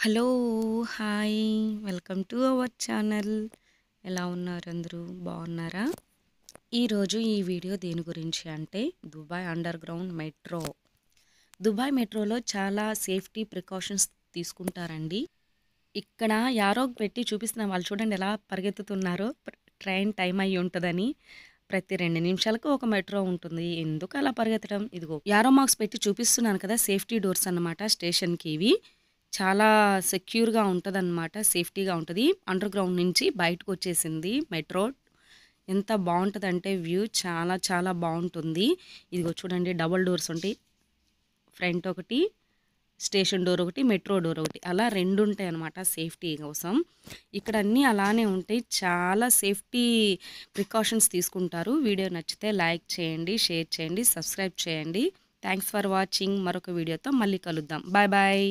Hello! Hi! Welcome to our channel. ఎలా ఉన్నారు అందరూ? బాగున్నారా? ఈరోజు ఈ వీడియో దేని గురించి అంటే దుబాయ్ అండర్ గ్రౌండ్ మెట్రో. దుబాయ్ మెట్రోలో చాలా సేఫ్టీ ప్రికాషన్స్ తీసుకుంటారండి. ఇక్కడ యారో పెట్టి చూపిస్తున్న వాళ్ళు చూడండి ఎలా పరిగెత్తుతున్నారో. ట్రైన్ టైం అయ్యి ఉంటుందని. ప్రతి 2 నిమిషాలకు ఒక మెట్రో ఉంటుంది. ఎందుకు అలా పరిగెత్తడం? ఇదిగో యారో మార్క్స్ పెట్టి చూపిస్తున్నాను కదా, సేఫ్టీ డోర్స్ అన్నమాట స్టేషన్‌కి ఇవి. చాలా సెక్యూర్‌గా ఉంటదనమాట. సేఫ్టీగా ఉంటది. అండర్ గ్రౌండ్ నుంచి బయటకొచ్చేసింది మెట్రో. ఎంత బావుంటదంటే వ్యూ చాలా చాలా బావుంటుంది. ఇదిగో చూడండి డబుల్ డోర్స్ ఉంటాయి. ఫ్రంట్ ఒకటి, స్టేషన్ డోర్ ఒకటి, మెట్రో డోర్ ఒకటి. అలా 2 ఉంటాయన్నమాట సేఫ్టీ కోసం. ఇక్కడ అన్నీ అలానే ఉంటాయి. చాలా సేఫ్టీ ప్రికాషన్స్ తీసుకుంటారు. వీడియో నచ్చితే లైక్ చేయండి, షేర్ చేయండి, సబ్స్క్రైబ్ చేయండి. Thanks for watching. మరొక వీడియోతో మళ్ళీ కలుద్దాం. Bye bye.